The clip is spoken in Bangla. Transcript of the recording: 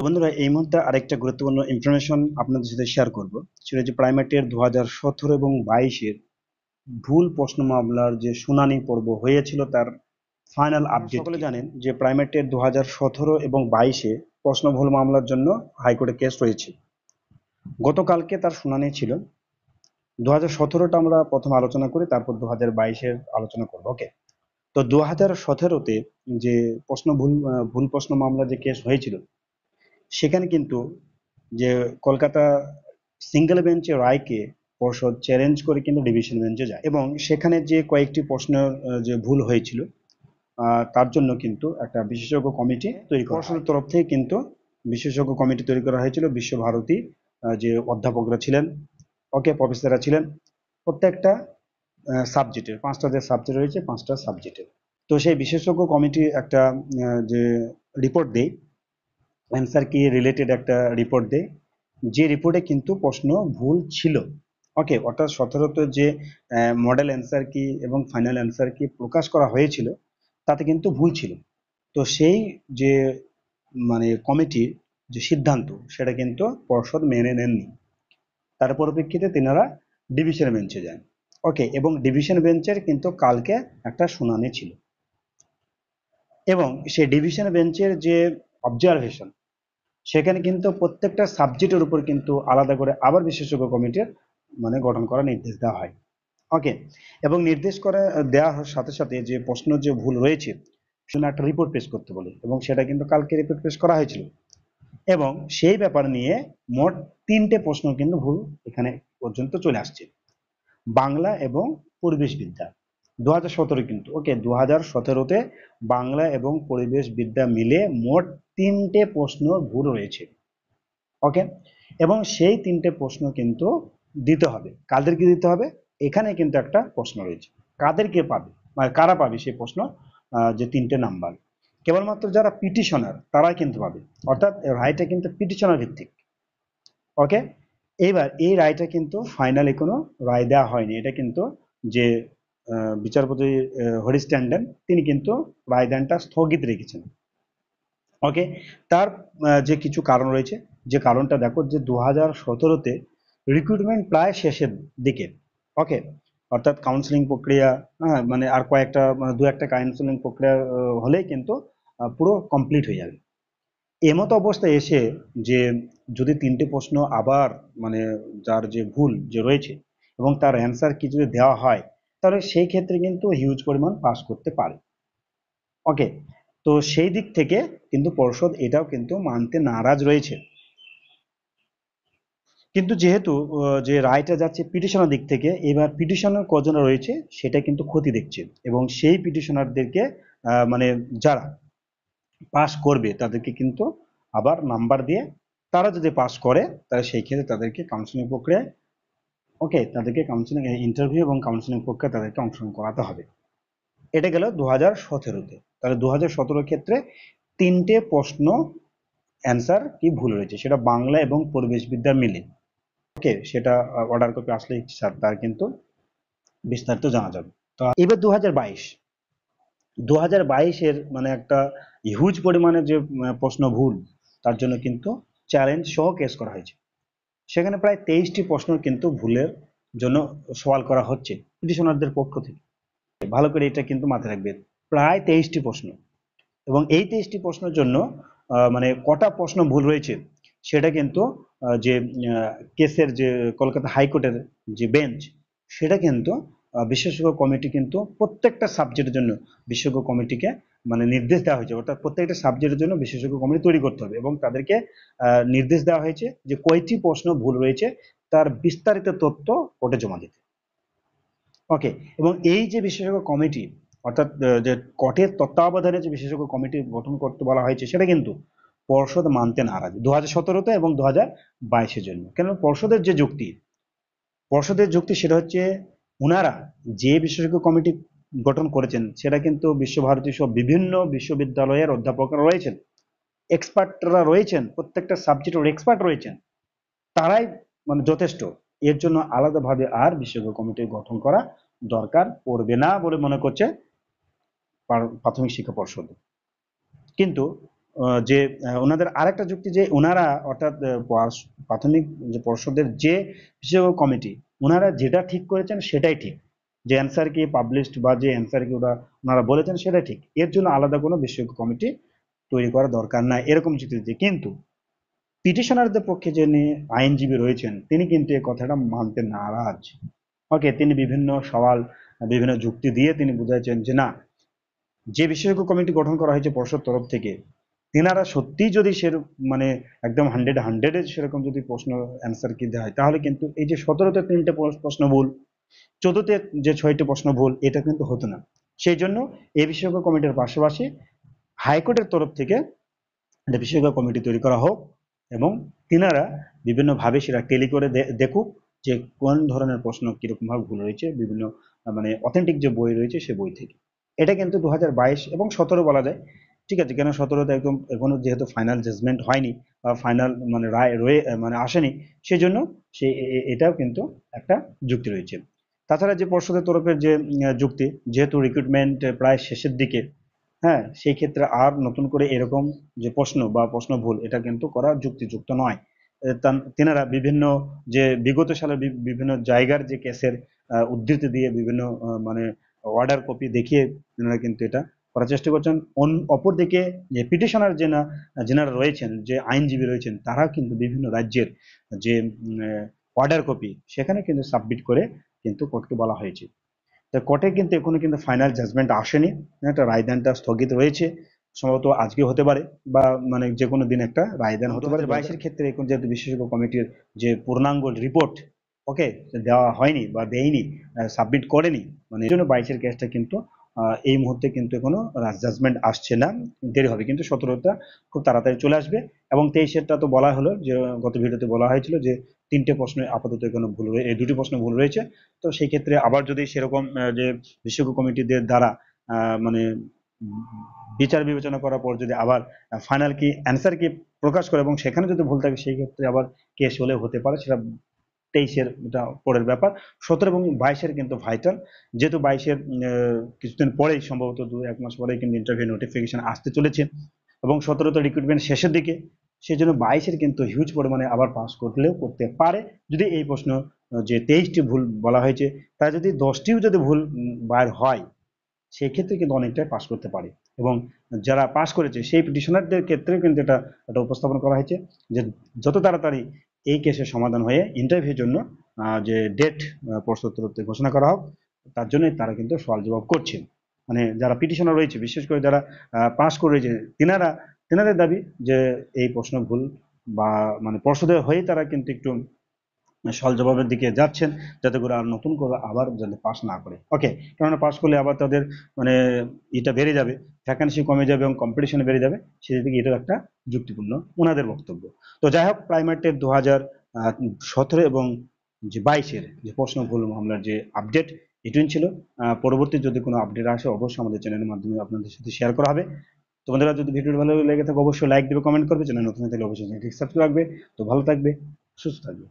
তো বন্ধুরা, এই মুহূর্তে আরেকটা গুরুত্বপূর্ণ ইনফরমেশন আপনাদের সাথে শেয়ার করব। সেটা হচ্ছে প্রাইমারি 2017 এবং 22-এর ভুল প্রশ্ন মামলার যে শুনানি পর্ব হয়েছিল তার ফাইনাল আপডেট। সকলে জানেন যে প্রাইমারি 2017 এবং 22-এ প্রশ্ন ভুল মামলার জন্য হাইকোর্টে কেস রয়েছে। গতকালকে তার শুনানি ছিল। 2017টা আমরা প্রথম আলোচনা করি, তারপর 2022-এর আলোচনা করব। ওকে, তো 2017-তে যে ভুল প্রশ্ন মামলা যে কেস হয়েছিল, সেখানে কিন্তু যে কলকাতা সিঙ্গেল বেঞ্চের রায়কে পর্ষদ চ্যালেঞ্জ করে কিন্তু ডিভিশন বেঞ্চে যায়, এবং সেখানে যে কয়েকটি প্রশ্নের যে ভুল হয়েছিল তার জন্য কিন্তু একটা বিশেষজ্ঞ কমিটি তৈরি করা পর্ষদের তরফ থেকে কিন্তু বিশেষজ্ঞ কমিটি তৈরি করা হয়েছিল। বিশ্বভারতী যে অধ্যাপকরা ছিলেন, ওকে, প্রফেসররা ছিলেন, প্রত্যেকটা সাবজেক্টের 5টা যে সাবজেক্ট রয়েছে 5টা সাবজেক্টের। তো সেই বিশেষজ্ঞ কমিটি একটা যে রিপোর্ট দেয়, অ্যান্সার কি রিলেটেড একটা রিপোর্ট দেয়, যে রিপোর্টে কিন্তু প্রশ্ন ভুল ছিল। ওকে, অর্থাৎ 17তে যে মডেল অ্যান্সার কি এবং ফাইনাল অ্যান্সার কি প্রকাশ করা হয়েছিল তাতে কিন্তু ভুল ছিল। তো সেই যে কমিটির যে সিদ্ধান্ত সেটা কিন্তু পর্ষদ মেনে নেননি। তার পরিপ্রেক্ষিতে তিনারা ডিভিশন বেঞ্চে যান। ওকে, এবং ডিভিশন বেঞ্চের কিন্তু কালকে একটা শুনানি ছিল, এবং সেই ডিভিশন বেঞ্চের যে অবজারভেশন, সেখানে কিন্তু প্রত্যেকটা সাবজেক্টের উপর কিন্তু আলাদা করে আবার বিশেষজ্ঞ কমিটির গঠন করার নির্দেশ দেওয়া হয়। ওকে, এবং নির্দেশ করে দেওয়ার সাথে সাথে যে প্রশ্ন যে ভুল রয়েছে সেটা একটা রিপোর্ট পেশ করতে বলে, এবং সেটা কিন্তু কালকে রিপোর্ট পেশ করা হয়েছিল। এবং সেই ব্যাপার নিয়ে মোট 3টে প্রশ্ন কিন্তু ভুল এখানে পর্যন্ত চলে আসছে, বাংলা এবং পরিবেশ বিদ্যা। 2017 কিন্তু, ওকে, 2017তে বাংলা এবং পরিবেশ বিদ্যা মিলে মোট 3টে প্রশ্ন ভুল রয়েছে। ওকে, এবং সেই 3টে প্রশ্ন কিন্তু দিতে হবে। কাদেরকে দিতে হবে? এখানে কিন্তু একটা প্রশ্ন রয়েছে, কাদেরকে পাবে, কারা পাবে সেই প্রশ্ন, যে 3টে নাম্বার কেবলমাত্র যারা পিটিশনার তারাই কিন্তু পাবে, অর্থাৎ রায়টা কিন্তু পিটিশনার ভিত্তিক। ওকে, এইবার এই রায়টা কিন্তু ফাইনালি কোনো রায় দেওয়া হয়নি, এটা কিন্তু যে বিচারপতি হরিশ ট্যান্ডন তিনি কিন্তু রায়দানটা স্থগিত রেখেছেন। ওকে, তার যে কিছু কারণ রয়েছে, যে কারণটা দেখো, যে 2017তে রিক্রুটমেন্ট প্রায় শেষের দিকে। ওকে, অর্থাৎ কাউন্সিলিং প্রক্রিয়া, হ্যাঁ, আর কয়েকটা দু একটা কাউন্সিলিং প্রক্রিয়া হলেই কিন্তু পুরো কমপ্লিট হয়ে যাবে। এমতো অবস্থায় এসে যে যদি 3টে প্রশ্ন আবার যার যে ভুল যে রয়েছে এবং তার অ্যান্সার কি যদি দেওয়া হয়, তাহলে সেই ক্ষেত্রে কিন্তু হিউজ পরিমাণ পাস করতে পারে। ওকে, তো সেই দিক থেকে কিন্তু পর্ষদ এটাও কিন্তু মানতে নারাজ রয়েছে। কিন্তু যেহেতু যে রায়টা যাচ্ছে পিটিশনের দিক থেকে, এবার পিটিশনার কজন রয়েছে সেটা কিন্তু ক্ষতি দেখছে, এবং সেই পিটিশনারদেরকে যারা পাস করবে তাদেরকে কিন্তু আবার নাম্বার দিয়ে, তারা যদি পাস করে তাহলে সেই ক্ষেত্রে তাদেরকে কাউন্সিলিং প্রক্রিয়ায়, ওকে, তাদেরকে কাউন্সিলিং ইন্টারভিউ এবং কাউন্সিলিং প্রক্রিয়া তাদেরকে অংশগ্রহণ করাতে হবে। এটা গেল 2017তে। তাহলে 2017 ক্ষেত্রে 3টে প্রশ্ন অ্যান্সার কি ভুল রয়েছে, সেটা বাংলা এবং পরিবেশ বিদ্যা মিলে। ওকে, সেটা অর্ডার কপি আসলে স্যার তার কিন্তু বিস্তারিত জানা যাবে। তো এবার 2022-এর একটা হিউজ পরিমাণে যে প্রশ্ন ভুল, তার জন্য কিন্তু চ্যালেঞ্জ সহ কেস করা হয়েছে। সেখানে প্রায় 23টি প্রশ্ন কিন্তু ভুলের জন্য সওয়াল করা হচ্ছে পিটিশনারদের পক্ষ থেকে। ভালো করে এটা কিন্তু মাথায় রাখবে, প্রায় 23টি প্রশ্ন, এবং এই 23টি প্রশ্নের জন্য কটা প্রশ্ন ভুল রয়েছে সেটা কিন্তু যে কেসের যে কলকাতা হাইকোর্টের যে বেঞ্চ, সেটা কিন্তু বিশেষজ্ঞ কমিটি কিন্তু প্রত্যেকটা সাবজেক্টের জন্য বিশেষজ্ঞ কমিটিকে নির্দেশ দেওয়া হয়েছে, অর্থাৎ প্রত্যেকটা সাবজেক্টের জন্য বিশেষজ্ঞ কমিটি তৈরি করতে হবে, এবং তাদেরকে নির্দেশ দেওয়া হয়েছে যে কয়টি প্রশ্ন ভুল রয়েছে তার বিস্তারিত তথ্য কোর্টে জমা দিতে। ওকে, এবং এই যে বিশেষজ্ঞ কমিটি, অর্থাৎ যে কোর্টের তত্ত্বাবধানে যে বিশেষজ্ঞ কমিটি গঠন করতে বলা হয়েছে, সেটা কিন্তু পর্ষদ মানতে নারাজ 2017তে এবং 2022-এর জন্য। কেন? পর্ষদের যুক্তি সেটা হচ্ছে, ওনারা যে বিশেষজ্ঞ কমিটি গঠন করেছেন সেটা কিন্তু বিশ্বভারতী সহ বিভিন্ন বিশ্ববিদ্যালয়ের অধ্যাপকরা রয়েছেন, এক্সপার্টরা রয়েছেন, প্রত্যেকটা সাবজেক্টের এক্সপার্ট রয়েছেন, তারাই যথেষ্ট। এর জন্য আলাদাভাবে আর বিশেষজ্ঞ কমিটি গঠন করা দরকার পড়বে না বলে মনে করছে প্রাথমিক শিক্ষা পর্ষদ। কিন্তু যে ওনাদের আরেকটা যুক্তি যে ওনারা অর্থাৎ প্রাথমিক যে পর্ষদের যে বিশেষজ্ঞ কমিটি, ওনারা যেটা ঠিক করেছেন সেটাই ঠিক, যে অ্যান্সার কি পাবলিশড বা যে অ্যান্সার কি ওনারা বলেছেন সেটাই ঠিক, এর জন্য আলাদা কোনো বিশেষজ্ঞ কমিটি তৈরি করা দরকার নাই, এরকম যুক্তি দিচ্ছে। কিন্তু পিটিশনারদের পক্ষে যিনি আইনজীবী রয়েছেন তিনি কিন্তু এই কথাটা মানতে নারাজ। ওকে, তিনি বিভিন্ন সওয়াল, বিভিন্ন যুক্তি দিয়ে তিনি বুঝাইছেন যে না, যে বিশেষজ্ঞ কমিটি গঠন করা হয়েছে পর্ষদ তরফ থেকে, তেনারা সত্যিই যদি মানে একদম হান্ড্রেডে সেরকম যদি প্রশ্ন অ্যান্সার কি দেওয়া হয়, তাহলে কিন্তু এই যে 17তে 3টে প্রশ্ন ভুল, 14তে যে 6টি প্রশ্ন ভুল, এটা কিন্তু হতো না। সেই জন্য এই বিশেষজ্ঞ কমিটির পাশাপাশি হাইকোর্টের তরফ থেকে একটা বিশেষজ্ঞ কমিটি তৈরি করা হোক, এবং তিনারা বিভিন্নভাবে সেটা টেলি করে দেখুক যে কোন ধরনের প্রশ্ন কিরকম ভাবে ভুল হয়েছে, বিভিন্ন মানে অথেন্টিক যে বই রয়েছে সে বই থেকে। এটা কিন্তু 2022 এবং 17 বলা যায়। ঠিক আছে, কেন 17তে একদম এখনো যেহেতু ফাইনাল জাজমেন্ট হয়নি বা ফাইনাল মানে রায় রয়ে মানে আসেনি, সেই জন্য সে এটাও কিন্তু একটা যুক্তি রয়েছে। তাছাড়া যে পর্ষদের তরফের যে যুক্তি, যেহেতু রিক্রুটমেন্ট প্রায় শেষের দিকে, হ্যাঁ, সেই ক্ষেত্রে আর নতুন করে এরকম যে প্রশ্ন বা প্রশ্ন ভুল, এটা কিন্তু করা যুক্তিযুক্ত নয়। তেনারা বিভিন্ন যে বিগত সালের বিভিন্ন জায়গার যে কেসের উদ্ধৃতি দিয়ে বিভিন্ন মানে অর্ডার কপি দেখিয়ে তেনারা কিন্তু এটা করার চেষ্টা করছেন। অপরদিকে যে পিটিশনার যেনারা রয়েছেন, যে আইনজীবী রয়েছেন, তারা কিন্তু বিভিন্ন রাজ্যের যে অর্ডার কপি সেখানে কিন্তু সাবমিট করে কিন্তু কোর্টকে বলা হয়েছে। তা কোর্টে কিন্তু এখনো কিন্তু ফাইনাল জাজমেন্ট আসেনি, একটা রায়দানটা স্থগিত রয়েছে, সম্ভবত আজকে হতে পারে বা মানে যে কোনো দিন একটা রায়দান হতে পারে। 2022-এর ক্ষেত্রে এখন যেহেতু বিশেষজ্ঞ কমিটির যে পূর্ণাঙ্গ রিপোর্ট ওকে দেওয়া হয়নি বা দেয়নি, সাবমিট করেনি, মানে এই জন্য 22-এর কেসটা কিন্তু এই মুহূর্তে কিন্তু কোনো জাজমেন্ট আসছে না, দেরি হবে। কিন্তু 17টা খুব তাড়াতাড়ি চলে আসবে, এবং 23-এরটা তো বলা হলো, যে গত ভিডিওতে বলা হয়েছিল যে 3টে প্রশ্ন আপাতত এখনো ভুল রয়েছে, এই 2টি প্রশ্ন ভুল রয়েছে। তো সেই ক্ষেত্রে আবার যদি সেরকম যে বিশেষজ্ঞ কমিটিদের দ্বারা মানে বিচার বিবেচনা করার পর যদি আবার ফাইনাল কি অ্যান্সার কি প্রকাশ করে এবং সেখানে যদি ভুল থাকে, সেই ক্ষেত্রে আবার কেস হলে হতে পারে, সেটা 23-এর এটা পরের ব্যাপার। 17 এবং 22-এর কিন্তু ভাইটাল, যেহেতু 22-এর কিছুদিন পরেই সম্ভবত 1 মাস পরেই কিন্তু ইন্টারভিউ নোটিফিকেশন আসতে চলেছে, এবং 17তে রিক্রুটমেন্ট শেষের দিকে, সেই জন্য 22-এর কিন্তু হিউজ পরিমাণে আবার পাস করলেও করতে পারে, যদি এই প্রশ্ন যে 23টি ভুল বলা হয়েছে তার যদি 10টিও যদি ভুল বার হয়, সেই ক্ষেত্রে কিন্তু অনেকটাই পাস করতে পারে। এবং যারা পাস করেছে সেই পিটিশনারদের ক্ষেত্রেও কিন্তু এটা উপস্থাপন করা হয়েছে যে যত তাড়াতাড়ি এই কেসের সমাধান হয়ে ইন্টারভিউর জন্য যে ডেট পর্ষদ তরফ থেকে ঘোষণা করা হোক, তার জন্যই তারা কিন্তু সওয়াল জবাব করছে। মানে যারা পিটিশনার রয়েছে, বিশেষ করে যারা পাস করে রয়েছে, তেনাদের দাবি যে এই প্রশ্ন ভুল, বা মানে পর্ষদের হয়ে তারা কিন্তু একটু সল জবাবের দিকে যাচ্ছেন, যাতে করে আর নতুন করে আবার যাতে পাস না করে। ওকে, কেননা পাস করলে আবার তাদের মানে এটা বেড়ে যাবে, ভ্যাকান্সি কমে যাবে এবং কম্পিটিশন বেড়ে যাবে, সেদিকে এটাও একটা যুক্তিপূর্ণ ওনাদের বক্তব্য। তো যাই হোক, প্রাইমারি টেট 2017 এবং যে 22-এর যে প্রশ্ন ভুল মামলার যে আপডেট, এটুকুই ছিল। পরবর্তী যদি কোনো আপডেট আসে অবশ্যই আমাদের চ্যানেলের মাধ্যমে আপনাদের সাথে শেয়ার করা হবে। তোমাদের যদি ভিডিওটি ভালো লেগে থাকে অবশ্যই লাইক দেবে, কমেন্ট করবে, চ্যানেল নতুন থাকলে অবশ্যই সাবস্ক্রাইব রাখবে। তো ভালো থাকবে, সুস্থ থাকবে।